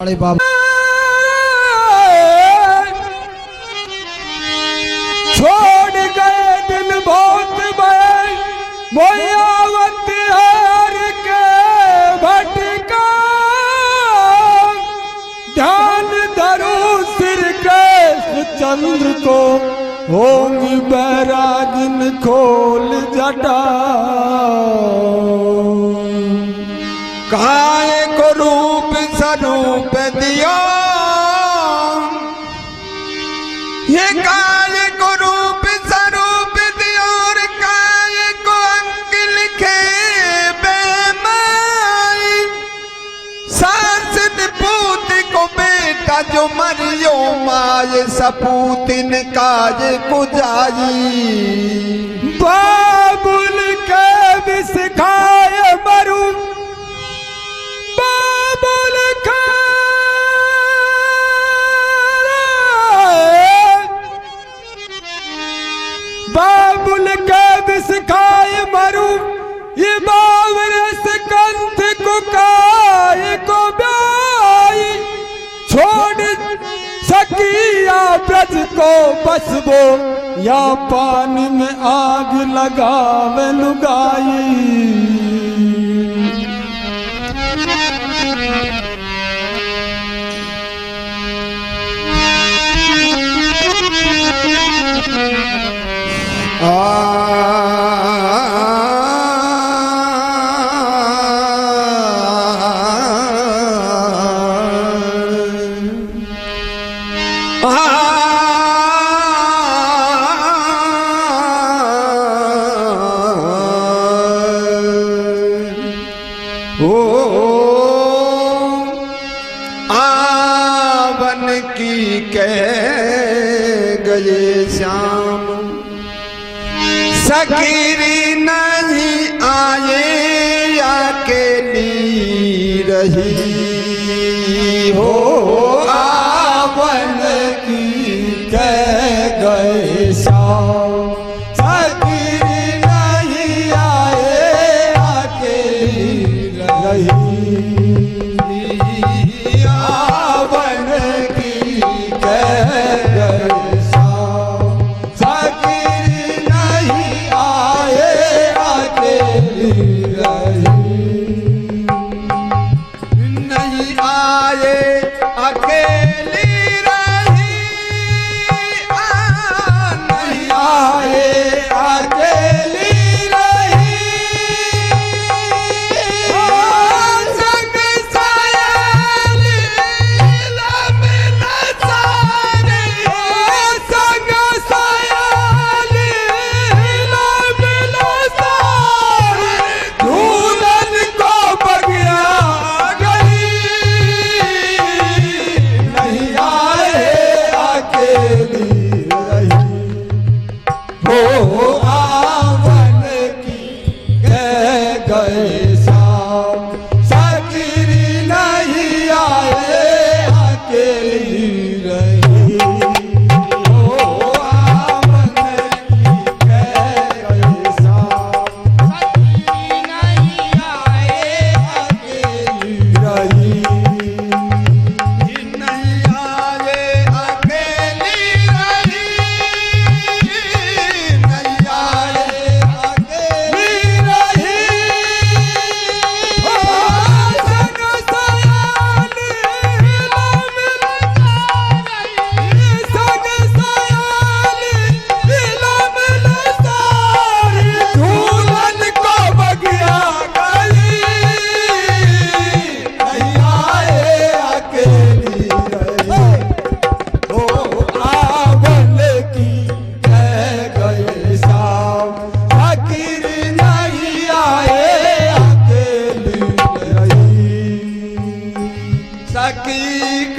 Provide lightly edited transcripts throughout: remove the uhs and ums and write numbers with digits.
अरे बाबा छोड़ गए दिन बहुत बड़े मोयावत हार के भटका ध्यान धरो सिर के चंद्र को होंगी बैरागिन खोल जटा काय को रूप स्वरूप दियो ये काय को रूप स्वरूप दियो और काय को अंक लिखे बेमाई सास पूत को बेटा जो मरियो माय सपूतिन काज को जाई बाबुल के विष खाए मरू बाबुल के विष खाए मरू ये बावरस कंठ को काय को ब्याई छोड़ सकिया ब्रज को बसबो या पानी में आग लगावे लुगाई आवन की कह गए श्याम सकीरी नहीं आए अकेली रही हो आवन की कह गए श्याम सकीरी नहीं आए अकेली रही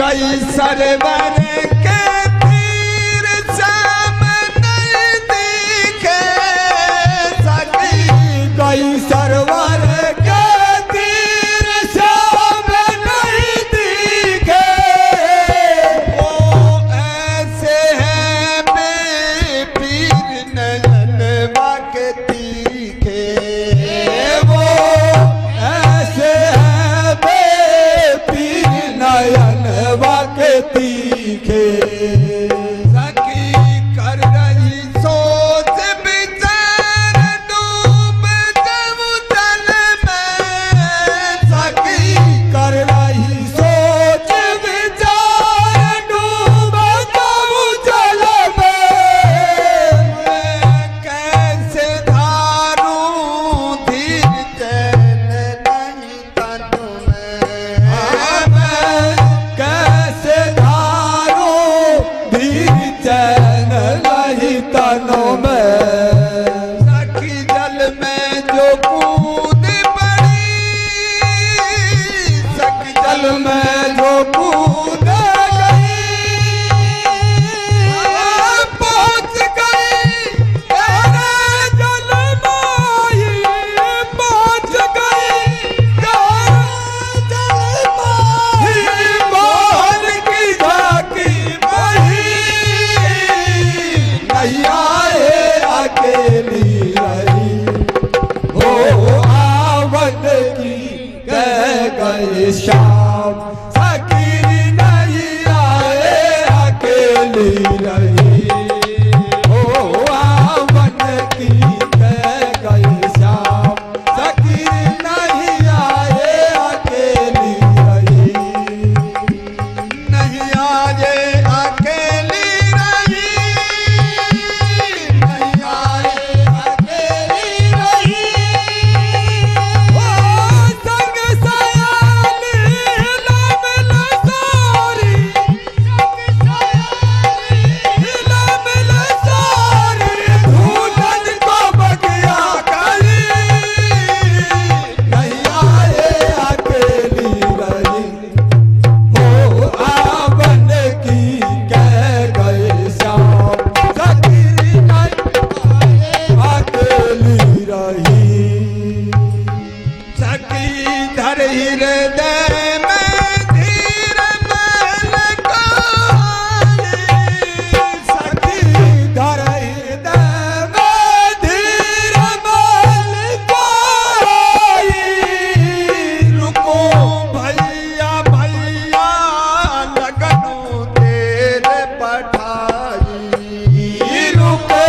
सरवर के तीर सामने दिखे सकी गई सरवर के तीर सामने दिखे वो ऐसे हैं बेपीर नयन के तीखे वो ऐसे हैं बेपीर नयन तीखे। सखी कर रही सोच विचार डूब जब जल में। सखी कर रही सोच विचार डूब जब जल में। कैसे धारूं धीर चैन नहीं तन में। मैं कैसे धारूं धीर चैन नहीं तनों में। सखी जल में जो कूद पड़ी। सखी जल में जो कूद गई पहुंच गई तेरे जल माई पहुंच गई तेरे जल माई। मोहन की झांकी बही नहीं आए अकेली रही। हो आवन की कह गए शाम सकी नहीं आए अकेली रही। हो आवन की कह गए शाम सकी नहीं आए अकेली रही। नहीं आए अकेली रही। नहीं आए अकेली रही। ओ संग सयाली लमल सारी। संग सयाली लमल सारी। धूलन को बगिया करी नहीं आए अकेली रही। हो आवन की कह गए श्याम सकी नहीं आए अकेली रही। सखी धर हृदय में धीर मैल काली। सखी धर हृदय में धीर मैल काई। रुको भैया भैया लगनू तेरे पठाई। रुके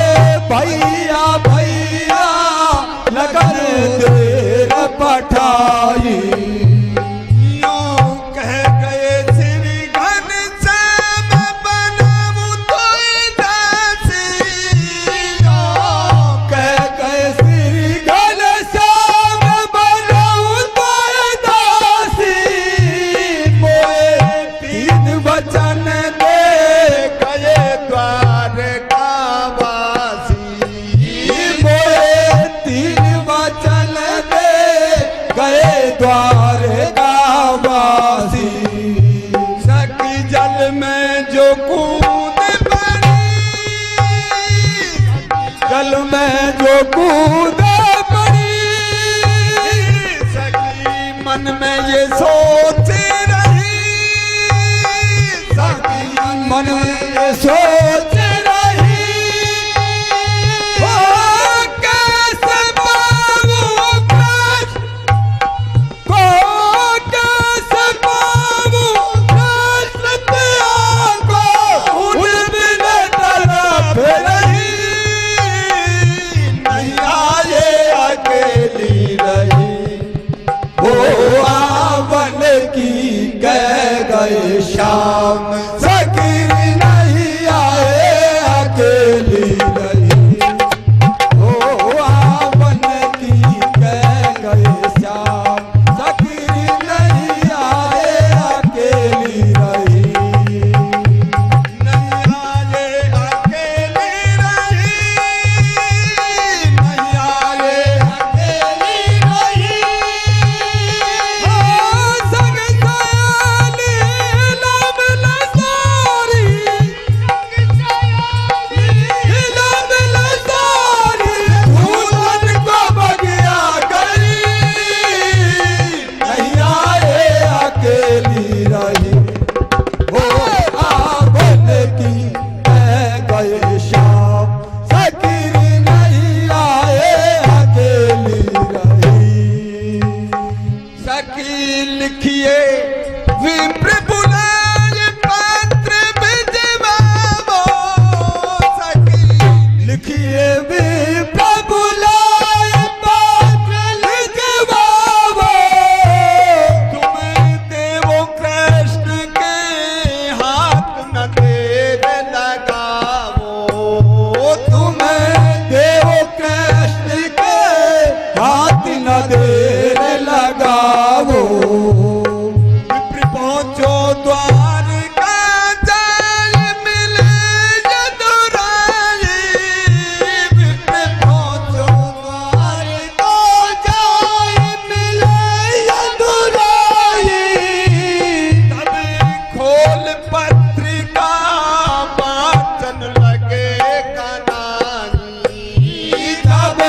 भैया भैया लगन देर पठाई। यूं कह गए श्री घनश्याम बनमु तोय दासी। कह गए श्री घनश्याम बनऊ तोय दासी। मोए तीन वचन दे गए द्वार का वासी। मोए तीन वचन दे गए द्वार का वासी। सखी जल में जो कूद पड़ी। जल में जो कूद पड़ी। सखी मन में ये सोच रही। सखी मन में सोच रही। ओ कैसे पाऊं कृष्ण को कैसे पाऊं कृष्ण प्यार को। उन बिन तरफ रही नहीं आए अकेली रही। हो आवन की कह गए शाम सकी नहीं आए अकेली रही। हो आवन की कह गए शाम सकी नहीं आए अकेली रही। नहीं आए अकेली रही। नहीं आए अकेली रही। संग सयाली लमल सारी। द्वारका जाए मिले यदुराई विप्र पहुँचो द्वारका जाए मिले यदुराई तब खोल पत्रिका वाचन लगे कनाई तब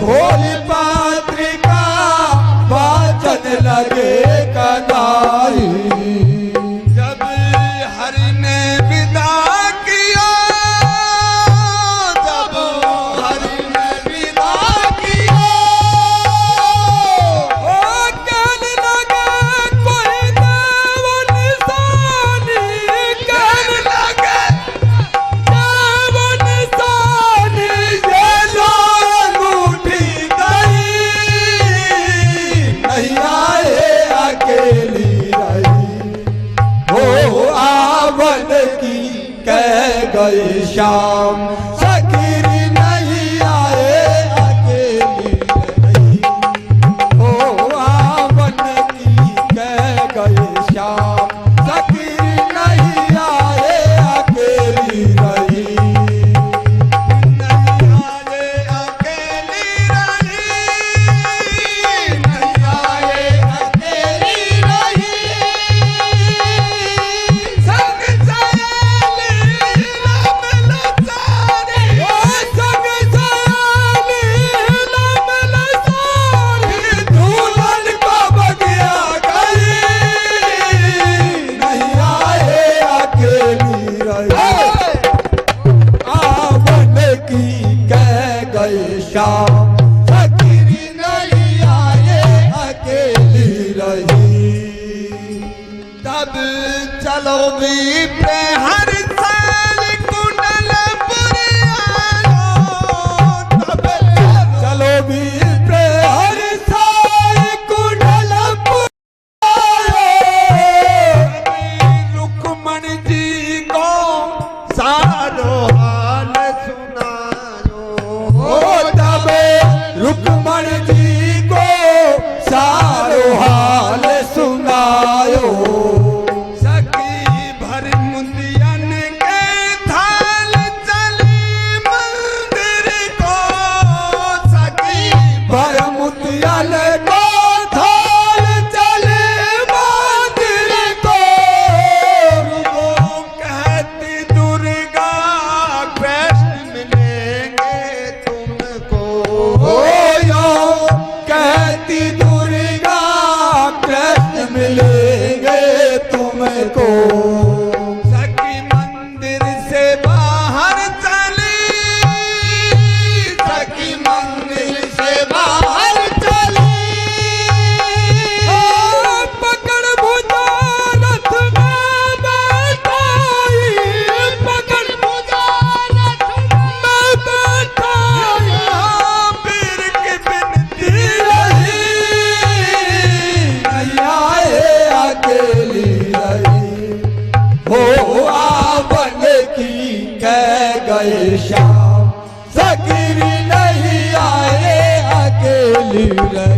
खोल पत्रिका वाचन लगे कनाई जब हरि ने विदा किया जब हरि ने विदा किया ओ कहने लगे कोई देव निशानी कहने लगे देव निशानी ये लो अंगूठी गई नहीं आए अकेली रही हो आवन की कह गई शाम सकीरी नहीं आए अकेली रही हो आवन की कह गई शाम सकीरी नहीं आए अकेली रही नहीं आए अकेली रही नहीं आए अकेली रही संग सहेली राम लचारी संग सयाली लम लसारी दुल्हन को बगिया गई नहीं आए अकेली रही आवन की कह गई शाम फकीरी नहीं आए अकेली रही तब चलो भी हर साल कुंडलपुर आयो तब चलो भी हर साल कुंडलपुर रुक्मण जी को सारो हाल सुनायो ओ तब रुक्मण जी को सारो हाल सुनायो सखी भर मुंदियन के थाल चली मंदिर को सखी पर मुतियल को थाल चले मंदिर को वो कहती दुर्गा कृष्ण मिलेंगे तुमको ओ यो कहती दुर्गा कृष्ण मिलेंगे तुमको सखी मंदिर से बाहर चली सखी मंदिर से बाहर चली पकड़ भुजा रथ में बैठाई पकड़ भुजा रथ में बैठाई पीर की बिनती रही नहीं आए अकेली रही हो आवन की कह गए शाम सकीरी नहीं आए अकेली रही